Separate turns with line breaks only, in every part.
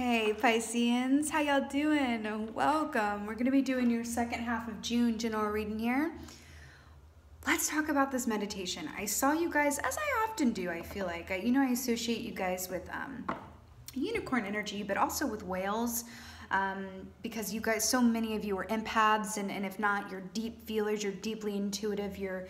Hey Pisceans, how y'all doing? Welcome. We're going to be doing your second half of June general reading here. Let's talk about this meditation. I saw you guys, as I often do, I feel like. I associate you guys with unicorn energy, but also with whales, because you guys, so many of you are empaths, and if not, you're deep feelers, you're deeply intuitive, you're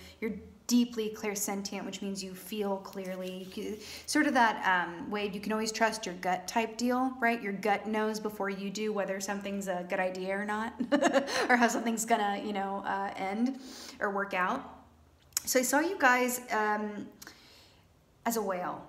deeply clairsentient, which means you feel clearly. Sort of that way you can always trust your gut type deal, right? Your gut knows before you do whether something's a good idea or not, or how something's gonna, end or work out. So I saw you guys as a whale.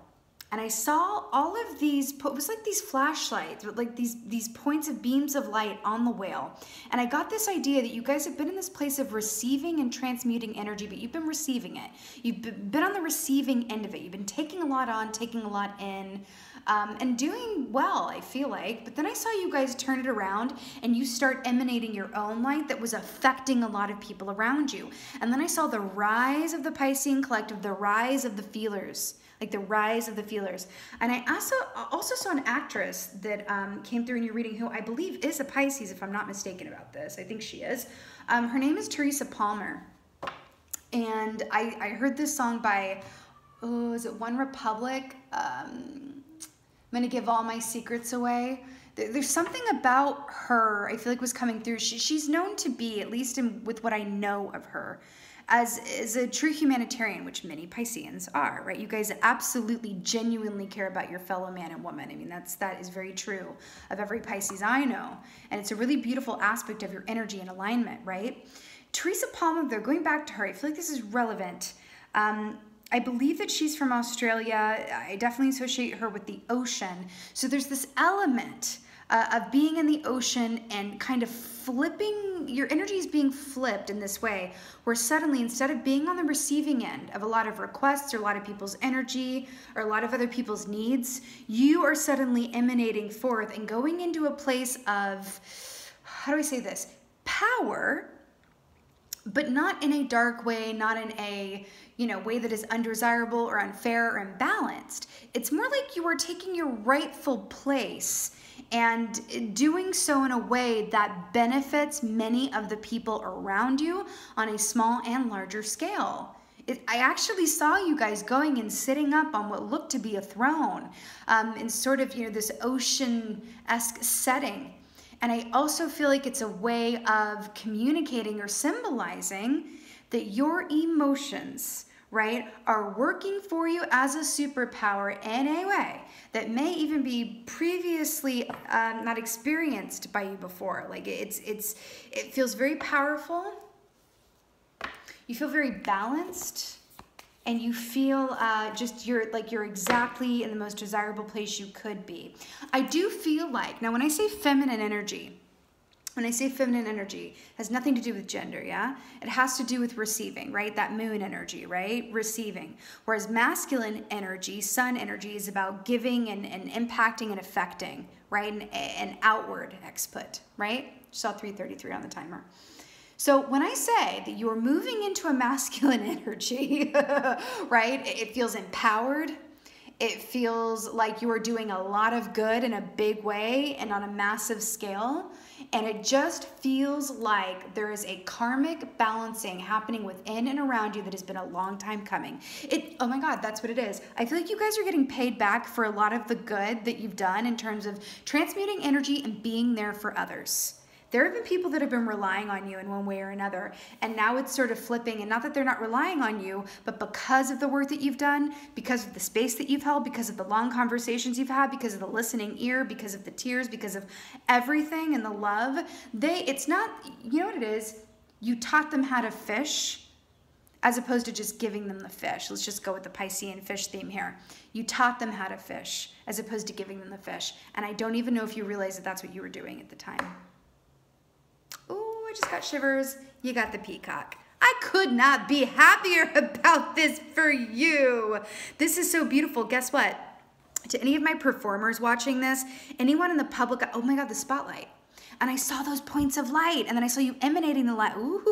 And I saw all of these, it was like these flashlights, like these points of beams of light on the whale. And I got this idea that you guys have been in this place of receiving and transmuting energy, but you've been receiving it. You've been on the receiving end of it. You've been taking a lot on, taking a lot in, and doing well, I feel like. But then I saw you guys turn it around and you start emanating your own light that was affecting a lot of people around you. And then I saw the rise of the Piscean collective, the rise of the feelers. Like the rise of the feelers. And I also saw an actress that came through in your reading who I believe is a Pisces, if I'm not mistaken about this. I think she is. Her name is Teresa Palmer. And I heard this song by, is it One Republic? I'm gonna give all my secrets away. There's something about her I feel like was coming through. She's known to be, at least with what I know of her, as a true humanitarian, which many Pisceans are, right? You guys absolutely, genuinely care about your fellow man and woman. I mean, that is very true of every Pisces I know. And it's a really beautiful aspect of your energy and alignment, right? Teresa Palmer, though, going back to her, I feel like this is relevant. I believe that she's from Australia. I definitely associate her with the ocean. So there's this element of being in the ocean and kind of flipping, your energy is being flipped in this way, where suddenly, instead of being on the receiving end of a lot of requests or a lot of people's energy or a lot of other people's needs, you are suddenly emanating forth and going into a place of, how do I say this, power, but not in a dark way, not in a way that is undesirable or unfair or imbalanced. It's more like you are taking your rightful place and doing so in a way that benefits many of the people around you on a small and larger scale. I actually saw you guys going and sitting up on what looked to be a throne in sort of this ocean-esque setting. And I also feel like it's a way of communicating or symbolizing that your emotions, right, are working for you as a superpower in a way that may even be previously not experienced by you before. Like it feels very powerful. You feel very balanced, and you feel you're exactly in the most desirable place you could be. I do feel like, now when I say feminine energy, it has nothing to do with gender, yeah? It has to do with receiving, right? That moon energy, right? Receiving. Whereas masculine energy, sun energy, is about giving and impacting and affecting, right? And outward exput, right? Saw 3:33 on the timer. So when I say that you're moving into a masculine energy, right? It feels empowered. It feels like you are doing a lot of good in a big way and on a massive scale. And it just feels like there is a karmic balancing happening within and around you that has been a long time coming. Oh my God, that's what it is. I feel like you guys are getting paid back for a lot of the good that you've done in terms of transmuting energy and being there for others. There have been people that have been relying on you in one way or another, and now it's sort of flipping, and not that they're not relying on you, but because of the work that you've done, because of the space that you've held, because of the long conversations you've had, because of the listening ear, because of the tears, because of everything and the love, it's not, you know what it is? You taught them how to fish, as opposed to just giving them the fish. Let's just go with the Piscean fish theme here. You taught them how to fish, as opposed to giving them the fish, and I don't even know if you realized that that's what you were doing at the time. I just got shivers. You got the peacock. I could not be happier about this for you. This is so beautiful. Guess what? To any of my performers watching this, anyone in the public, oh my God, the spotlight. And I saw those points of light, and then I saw you emanating the light. Ooh.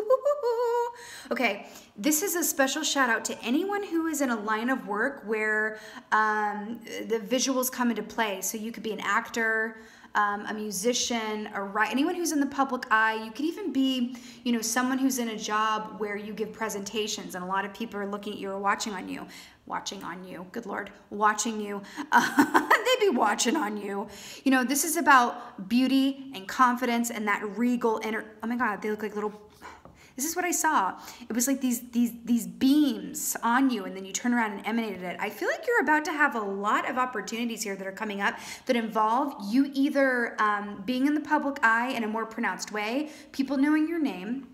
Okay, this is a special shout out to anyone who is in a line of work where the visuals come into play. So you could be an actor, a musician, anyone who's in the public eye. You could even be, you know, someone who's in a job where you give presentations and a lot of people are looking at you or watching you, good Lord, watching you. They'd be watching on you. You know, this is about beauty and confidence and that regal inner, oh my God, they look like little, this is what I saw. It was like these beams on you, and then you turn around and emanated it. I feel like you're about to have a lot of opportunities here that are coming up that involve you either being in the public eye in a more pronounced way, people knowing your name,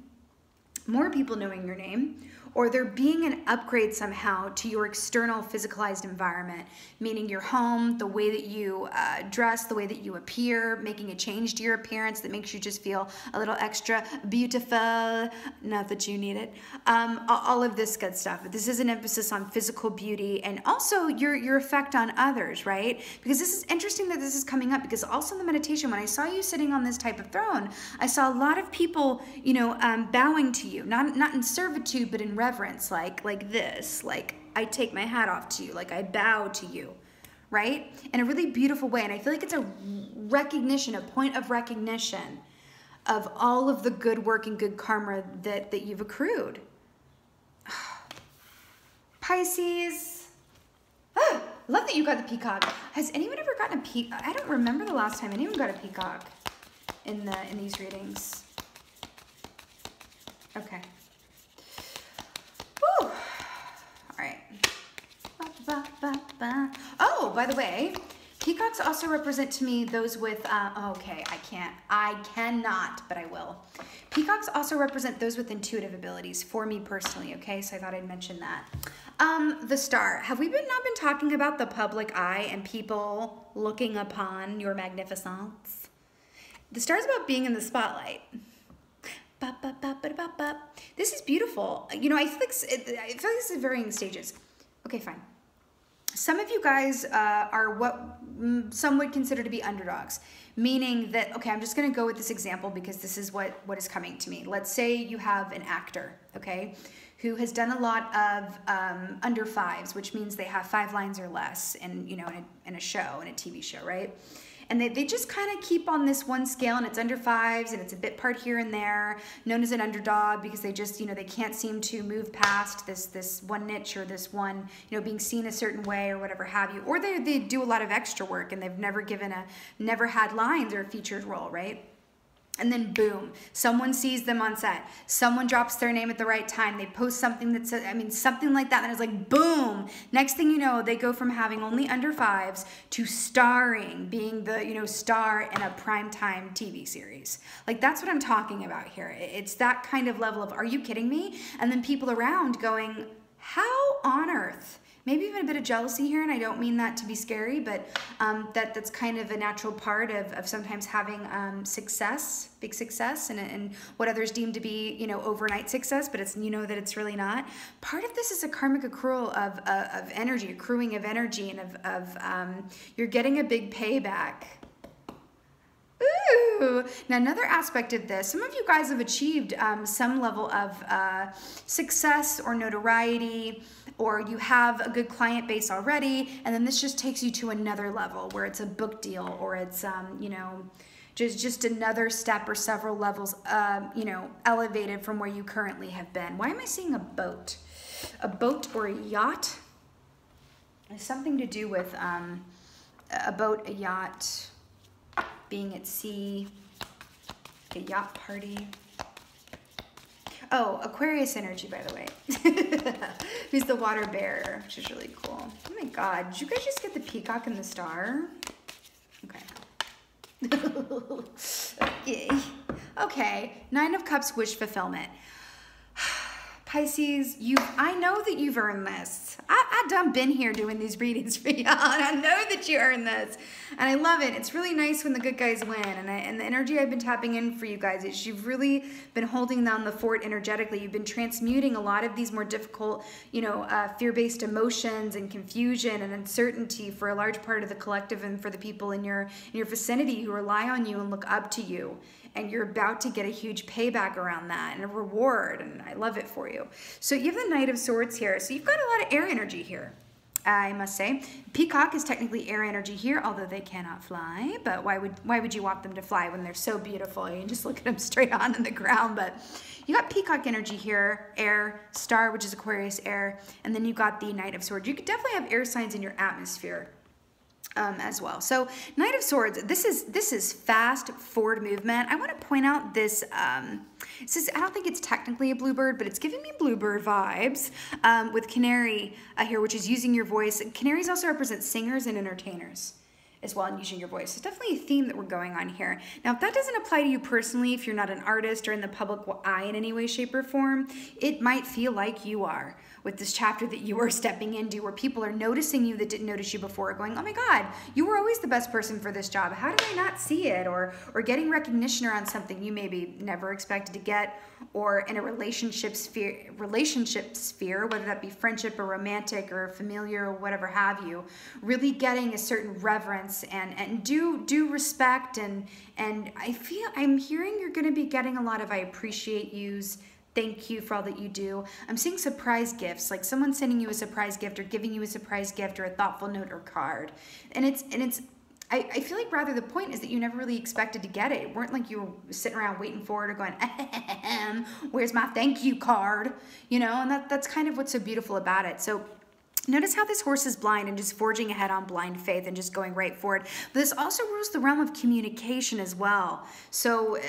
more people knowing your name, or there being an upgrade somehow to your external physicalized environment, meaning your home, the way that you dress, the way that you appear, making a change to your appearance that makes you just feel a little extra beautiful, not that you need it, all of this good stuff. But this is an emphasis on physical beauty and also your effect on others, right? Because this is interesting that this is coming up, because also in the meditation, when I saw you sitting on this type of throne, I saw a lot of people, you know, bowing to you, not in servitude, but in reverence, like this, like I take my hat off to you, like I bow to you, right? In a really beautiful way. And I feel like it's a recognition, a point of recognition of all of the good work and good karma that you've accrued. Pisces. Love that you got the peacock. Has anyone ever gotten a peacock? I don't remember the last time anyone got a peacock in these readings. Okay. Woo. All right. Oh, by the way, peacocks also represent to me those with, okay, I cannot, but I will. Peacocks also represent those with intuitive abilities for me personally, okay? So I thought I'd mention that. The star. Have we not been talking about the public eye and people looking upon your magnificence? The star is about being in the spotlight. This is beautiful. You know, I feel like this is varying stages. Okay, fine. Some of you guys are what some would consider to be underdogs, meaning that, okay, I'm just going to go with this example because this is what is coming to me. Let's say you have an actor, okay, who has done a lot of under fives, which means they have 5 lines or less in, you know, in a show, in a TV show, right? And they just kind of keep on this one scale, and it's under 5s, and it's a bit part here and there, known as an underdog because they just, you know, they can't seem to move past this one niche or this one, you know, being seen a certain way or whatever have you. Or they do a lot of extra work and they've never had lines or a featured role, right? And then boom, someone sees them on set. Someone drops their name at the right time. They post something that says, I mean, something like that. And it's like, boom. Next thing you know, they go from having only under 5s to starring, being the, you know, star in a primetime TV series. Like, that's what I'm talking about here. It's that kind of level of, are you kidding me? And then people around going, how on earth? Maybe even a bit of jealousy here, and I don't mean that to be scary, but that's kind of a natural part of sometimes having success, big success, and what others deem to be, you know, overnight success, but it's, you know, that it's really not. Part of this is a karmic accrual of energy, accruing of energy, and you're getting a big payback. Ooh. Now, another aspect of this, some of you guys have achieved some level of success or notoriety, or you have a good client base already, and then this just takes you to another level where it's a book deal, or it's, you know, just another step or several levels, you know, elevated from where you currently have been. Why am I seeing a boat? A boat or a yacht? It's something to do with a boat, a yacht, being at sea, a yacht party. Oh, Aquarius energy, by the way. Who's the water bearer, which is really cool. Oh my God, did you guys just get the peacock and the star? Okay. Okay. Okay, 9 of Cups, wish fulfillment. Pisces, I know that you've earned this. I done been here doing these readings for y'all, and I know that you earned this. And I love it. It's really nice when the good guys win. And the energy I've been tapping in for you guys is you've really been holding down the fort energetically. You've been transmuting a lot of these more difficult, you know, fear-based emotions and confusion and uncertainty for a large part of the collective and for the people in your vicinity who rely on you and look up to you. And you're about to get a huge payback around that and a reward, and I love it for you. So you have the Knight of Swords here. So you've got a lot of air energy here. I must say. Peacock is technically air energy here, although they cannot fly. But why would you want them to fly when they're so beautiful? You can just look at them straight on in the ground. But you got Peacock energy here, air, Star, which is Aquarius air, and then you got the Knight of Swords. You could definitely have air signs in your atmosphere. As well. So Knight of Swords, this is fast forward movement. I want to point out this, I don't think it's technically a bluebird, but it's giving me bluebird vibes with canary here, which is using your voice. Canaries also represent singers and entertainers as well, and using your voice. It's definitely a theme that we're going on here. Now, if that doesn't apply to you personally, if you're not an artist or in the public eye in any way, shape, or form, it might feel like you are with this chapter that you are stepping into, where people are noticing you that didn't notice you before, going, oh my God, you were always the best person for this job. How did I not see it? Or getting recognition around something you maybe never expected to get, or in a relationship sphere, whether that be friendship or romantic or familiar or whatever have you, really getting a certain reverence and due respect. And I'm hearing you're going to be getting a lot of I appreciate yous. Thank you for all that you do. I'm seeing surprise gifts, like someone sending you a surprise gift or giving you a surprise gift or a thoughtful note or card. And I feel like rather the point is that you never really expected to get it. It weren't like you were sitting around waiting for it or going, where's my thank you card? You know, and that's kind of what's so beautiful about it. So notice how this horse is blind and just forging ahead on blind faith and just going right for it. But this also rules the realm of communication as well. So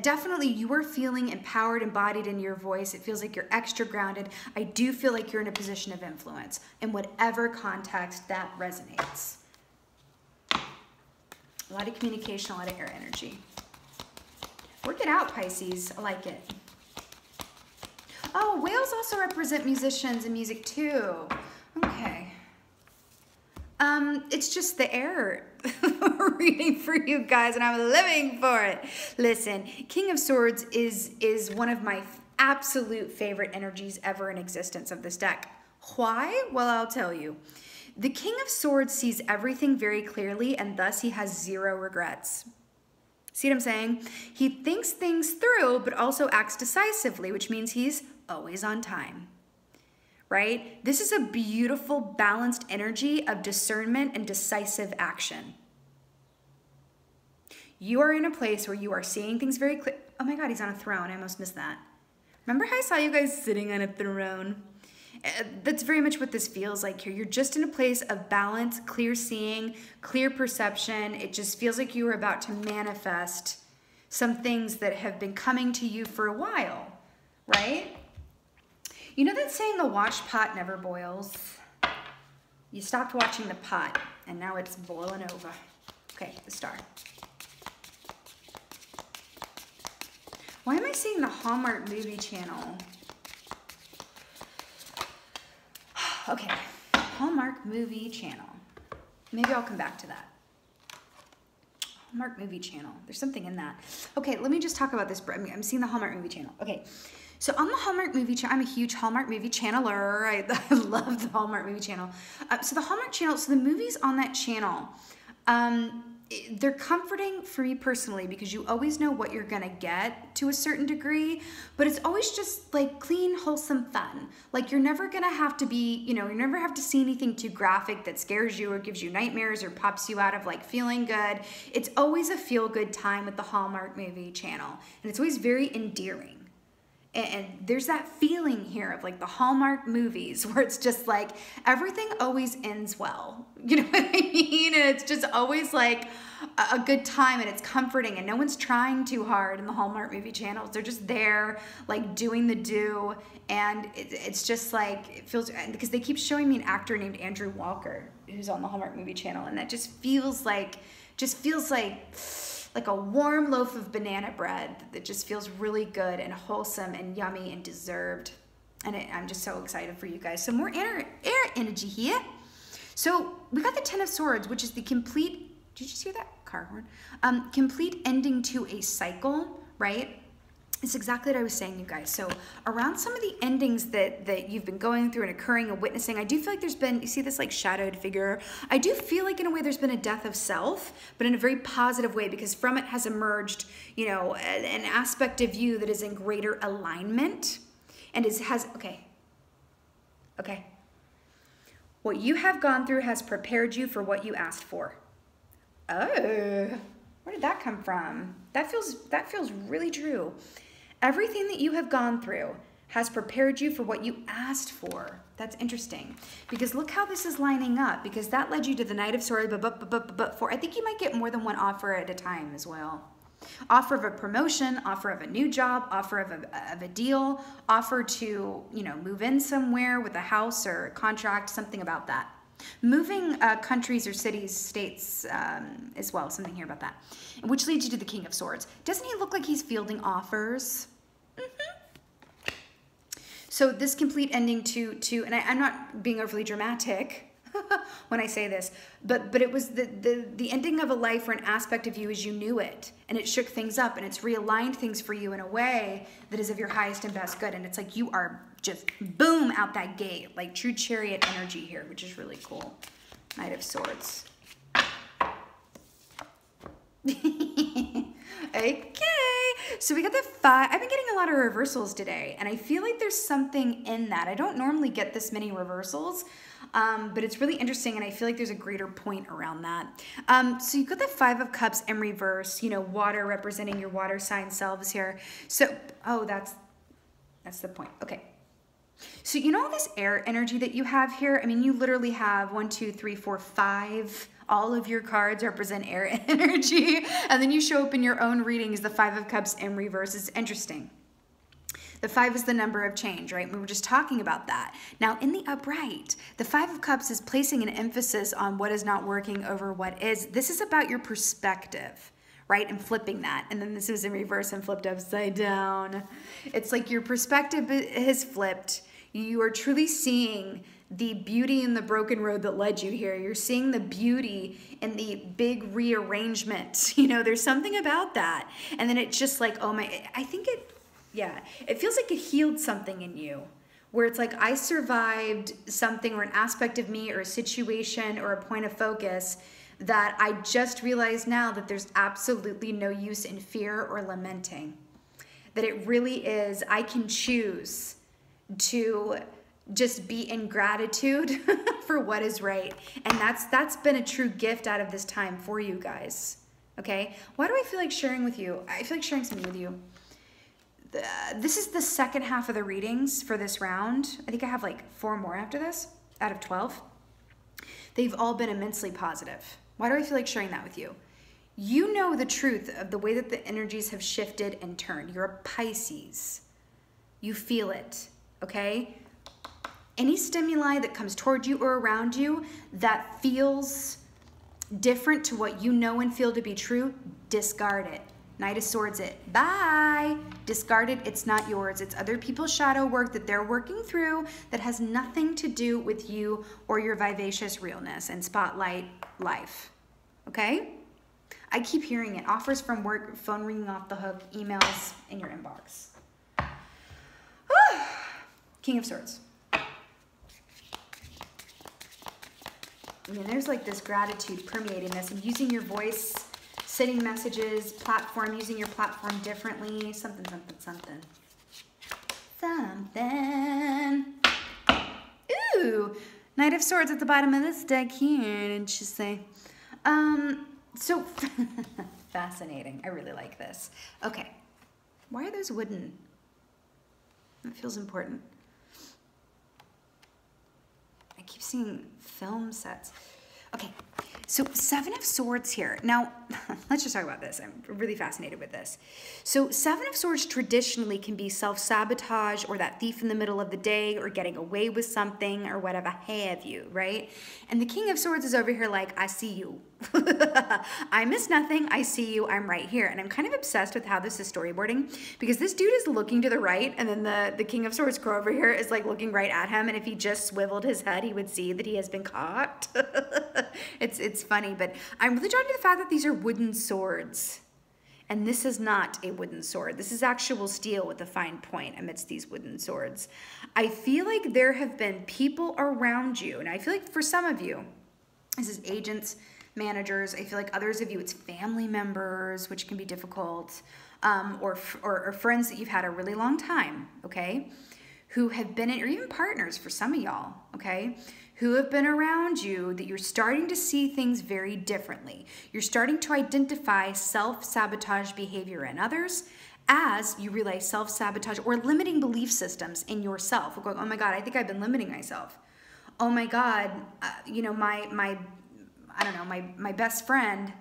definitely you are feeling empowered, embodied in your voice. It feels like you're extra grounded. I do feel like you're in a position of influence in whatever context that resonates. A lot of communication, a lot of air energy. Work it out, Pisces. I like it. Oh, whales also represent musicians and music too. Okay. It's just the air reading for you guys, and I'm living for it. Listen, King of Swords is one of my absolute favorite energies ever in existence of this deck. Why? Well, I'll tell you. The King of Swords sees everything very clearly, and thus he has zero regrets. See what I'm saying? He thinks things through, but also acts decisively, which means he's always on time. Right? This is a beautiful, balanced energy of discernment and decisive action. You are in a place where you are seeing things very clear. Oh my God, he's on a throne. I almost missed that. Remember how I saw you guys sitting on a throne? That's very much what this feels like here. You're just in a place of balance, clear seeing, clear perception. It just feels like you are about to manifest some things that have been coming to you for a while, right? You know that saying, the watched pot never boils? You stopped watching the pot, and now it's boiling over. Okay, the Star. Why am I seeing the Hallmark movie channel? Okay, Hallmark movie channel. Maybe I'll come back to that. Hallmark movie channel. There's something in that. Okay, let me just talk about this. I'm seeing the Hallmark movie channel. Okay. So on the Hallmark movie channel, I'm a huge Hallmark movie channeler. I love the Hallmark movie channel. So the Hallmark channel, so the movies on that channel, they're comforting for me personally because you always know what you're gonna get to a certain degree, but it's always just like clean, wholesome fun. Like you're never gonna have to be, you know, you never have to see anything too graphic that scares you or gives you nightmares or pops you out of like feeling good. It's always a feel-good time with the Hallmark movie channel, and it's always very endearing. And there's that feeling here of like the Hallmark movies where it's just like everything always ends well. You know what I mean? And it's just always like a good time, and it's comforting, and no one's trying too hard in the Hallmark movie channels. They're just there like doing the do. And it's just like, it feels, because they keep showing me an actor named Andrew Walker who's on the Hallmark movie channel. And that just feels like a warm loaf of banana bread that just feels really good and wholesome and yummy and deserved. And I'm just so excited for you guys. So more air energy here. So we got the Ten of Swords, which is the complete, did you just hear that car horn? Complete ending to a cycle, right? It's exactly what I was saying, you guys. So around some of the endings that you've been going through and occurring and witnessing, I do feel like there's been, you see this like shadowed figure? I do feel like in a way there's been a death of self, but in a very positive way, because from it has emerged, you know, an aspect of you that is in greater alignment and okay. What you have gone through has prepared you for what you asked for. Oh, where did that come from? That feels really true. Everything that you have gone through has prepared you for what you asked for. That's interesting, because look how this is lining up, because that led you to the Knight of Swords, but I think you might get more than one offer at a time as well. Offer of a promotion, offer of a new job, offer of a deal, offer to, you know, move in somewhere with a house or a contract, something about that. Moving countries or cities, states as well, something here about that. Which leads you to the King of Swords. Doesn't he look like he's fielding offers? So this complete ending to and I'm not being overly dramatic when I say this, but it was the ending of a life or an aspect of you as you knew it, and it shook things up, and it's realigned things for you in a way that is of your highest and best good, and it's like you are just boom out that gate, like true chariot energy here, which is really cool. Knight of Swords. Okay, so we got the 5. I've been getting a lot of reversals today, and I feel like there's something in that. I don't normally get this many reversals, but it's really interesting, and I feel like there's a greater point around that. So you've got the 5 of Cups in reverse, you know, water representing your water sign selves here. So, oh, that's the point. Okay. So you know all this air energy that you have here? I mean, you literally have 1, 2, 3, 4, 5. All of your cards represent air energy. And then you show up in your own readings, the 5 of Cups in reverse. It's interesting. The 5 is the number of change, right? We were just talking about that. Now, in the upright, the 5 of Cups is placing an emphasis on what is not working over what is. This is about your perspective, right? And flipping that. And then this is in reverse and flipped upside down. It's like your perspective has flipped. You are truly seeing the beauty in the broken road that led you here. You're seeing the beauty in the big rearrangement. You know, there's something about that. And then it's just like, oh my, I think it feels like it healed something in you, where it's like I survived something or an aspect of me or a situation or a point of focus that I just realized now that there's absolutely no use in fear or lamenting. That it really is, I can choose to just be in gratitude for what is right. And that's been a true gift out of this time for you guys. Okay? Why do I feel like sharing with you? I feel like sharing something with you. This is the second half of the readings for this round. I think I have like 4 more after this out of 12. They've all been immensely positive. Why do I feel like sharing that with you? You know the truth of the way that the energies have shifted and turned. You're a Pisces. You feel it, okay? Any stimuli that comes toward you or around you that feels different to what you know and feel to be true, discard it. Knight of Swords it. Bye. Discard it. It's not yours. It's other people's shadow work that they're working through that has nothing to do with you or your vivacious realness and spotlight life. Okay? I keep hearing it. Offers from work, phone ringing off the hook, emails in your inbox. King of Swords. I mean, there's like this gratitude permeating this and using your voice, sending messages, platform, using your platform differently, something. Ooh, Knight of Swords at the bottom of this deck here, didn't you say? So fascinating. I really like this. Okay, why are those wooden? That feels important. I keep seeing film sets. Okay, so 7 of Swords here. Now, let's just talk about this. I'm really fascinated with this. So 7 of Swords traditionally can be self-sabotage or that thief in the middle of the day or getting away with something or whatever have you, right? And the King of Swords is over here like, I see you. I miss nothing. I see you. I'm right here. And I'm kind of obsessed with how this is storyboarding because this dude is looking to the right and then the King of Swords crow over here is like looking right at him. And if he just swiveled his head, he would see that he has been caught. It's funny, but I'm really drawn to the fact that these are wooden swords. And this is not a wooden sword. This is actual steel with a fine point amidst these wooden swords. I feel like there have been people around you, and I feel like for some of you, this is agents, managers. I feel like others of you, it's family members, which can be difficult, or friends that you've had a really long time, okay, who have been in, or even partners for some of y'all, okay, who have been around you that you're starting to see things very differently. You're starting to identify self-sabotage behavior in others as you realize self-sabotage or limiting belief systems in yourself. We're going, oh my God, I think I've been limiting myself. Oh my God, you know, my best friend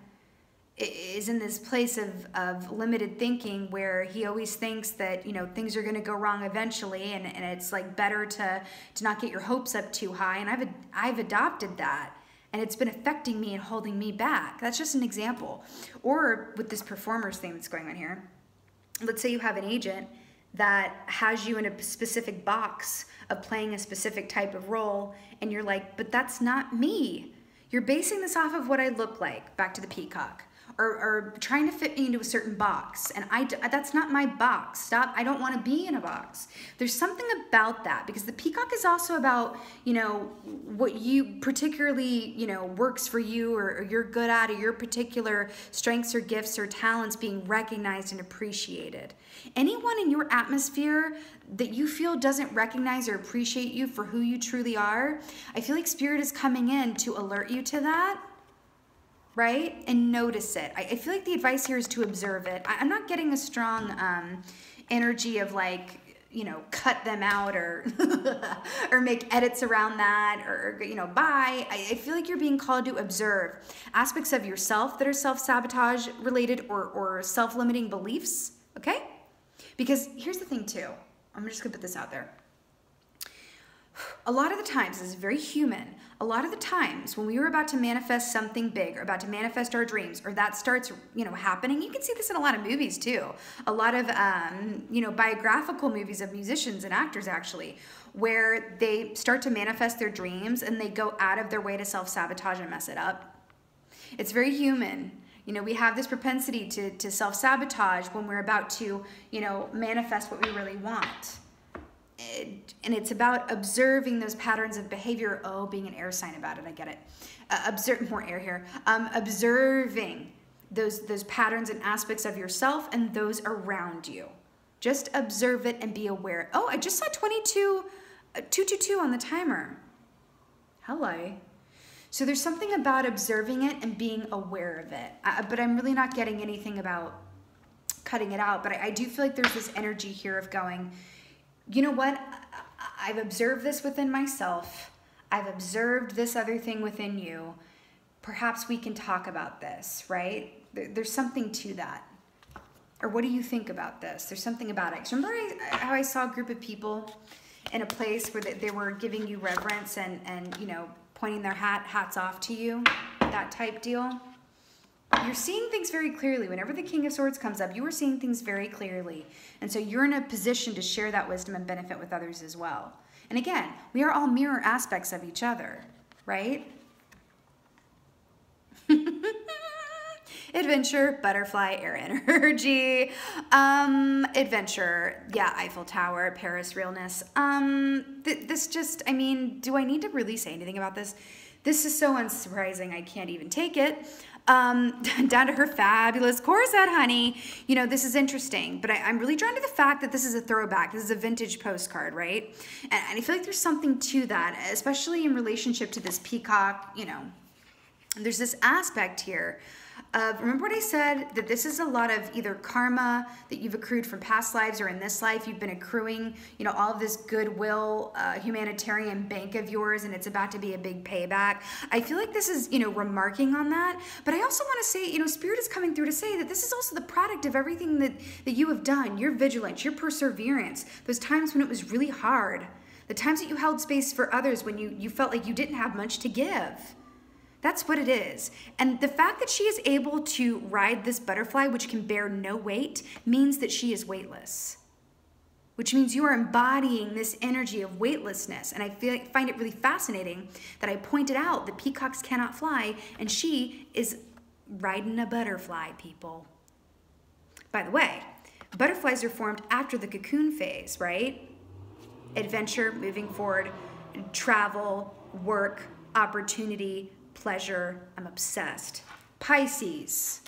is in this place of limited thinking where he always thinks that, you know, things are going to go wrong eventually, and it's like better to not get your hopes up too high. And I've adopted that, and it's been affecting me and holding me back. That's just an example. Or with this performers thing that's going on here, let's say you have an agent that has you in a specific box of playing a specific type of role, and you're like, but that's not me. You're basing this off of what I look like, back to the peacock, or trying to fit me into a certain box, and that's not my box. Stop. I don't want to be in a box. There's something about that, because the peacock is also about, you know, what you particularly, you know, works for you, or you're good at, or your particular strengths or gifts or talents being recognized and appreciated. Anyone in your atmosphere that you feel doesn't recognize or appreciate you for who you truly are, I feel like Spirit is coming in to alert you to that, right? And notice it. I feel like the advice here is to observe it. I'm not getting a strong energy of like, you know, cut them out or or make edits around that, or, you know, bye. I feel like you're being called to observe aspects of yourself that are self-sabotage related or self-limiting beliefs, okay? Because here's the thing too. I'm just gonna put this out there. A lot of the times, this is very human, a lot of the times when we were about to manifest something big, or about to manifest our dreams, or that starts, you know, happening, you can see this in a lot of movies too. A lot of, you know, biographical movies of musicians and actors actually, where they start to manifest their dreams and they go out of their way to self-sabotage and mess it up. It's very human. You know, we have this propensity to self-sabotage when we're about to, you know, manifest what we really want. And it's about observing those patterns of behavior. Oh, being an air sign about it, I get it. Observe more air here. Observing those patterns and aspects of yourself and those around you. Just observe it and be aware. Oh, I just saw 222 on the timer. Hello. So there's something about observing it and being aware of it. But I'm really not getting anything about cutting it out. But I do feel like there's this energy here of going, you know what? I've observed this within myself. I've observed this other thing within you. Perhaps we can talk about this, right? There's something to that. Or what do you think about this? There's something about it. Remember how I saw a group of people in a place where they were giving you reverence and you know, pointing their hats off to you? That type deal. You're seeing things very clearly. Whenever the King of Swords comes up, you are seeing things very clearly. And so you're in a position to share that wisdom and benefit with others as well. And again, we are all mirror aspects of each other, right? Adventure, butterfly, air energy. Adventure, yeah, Eiffel Tower, Paris realness. This just, I mean, do I need to really say anything about this? This is so unsurprising, I can't even take it. Down to her fabulous corset, honey. You know, this is interesting, but I'm really drawn to the fact that this is a throwback. This is a vintage postcard, right? And I feel like there's something to that, especially in relationship to this peacock, you know. There's this aspect here of, remember what I said, that this is a lot of either karma that you've accrued from past lives, or in this life you've been accruing, you know, all of this goodwill, humanitarian bank of yours, and it's about to be a big payback. I feel like this is, you know, remarking on that. But I also want to say, you know, Spirit is coming through to say that this is also the product of everything that you have done, your vigilance, your perseverance, those times when it was really hard, the times that you held space for others when you felt like you didn't have much to give. That's what it is. And the fact that she is able to ride this butterfly, which can bear no weight, means that she is weightless. Which means you are embodying this energy of weightlessness. And I find it really fascinating that I pointed out that peacocks cannot fly, and she is riding a butterfly, people. By the way, butterflies are formed after the cocoon phase, right? Adventure, moving forward, travel, work, opportunity, pleasure. I'm obsessed. Pisces.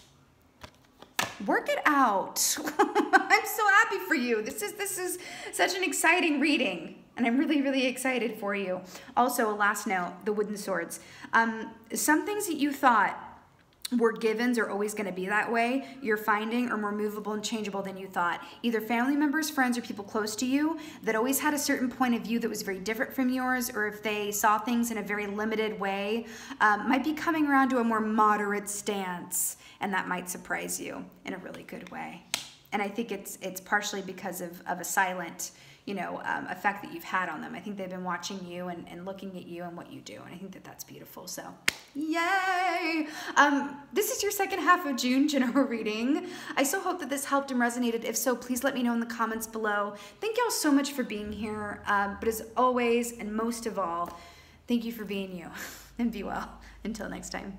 Work it out. I'm so happy for you. This is such an exciting reading. and I'm really, really excited for you. Also, a last note, the wooden swords. Some things that you thought were givens are always going to be that way, you're finding are more movable and changeable than you thought. Either family members, friends, or people close to you that always had a certain point of view that was very different from yours, or if they saw things in a very limited way, might be coming around to a more moderate stance, and that might surprise you in a really good way. And I think it's partially because of a silent, you know, effect that you've had on them. I think they've been watching you and looking at you and what you do, and I think that that's beautiful. So, yay! This is your second half of June general reading. I so hope that this helped and resonated. If so, please let me know in the comments below. Thank y'all so much for being here. But as always, and most of all, thank you for being you. And be well. Until next time.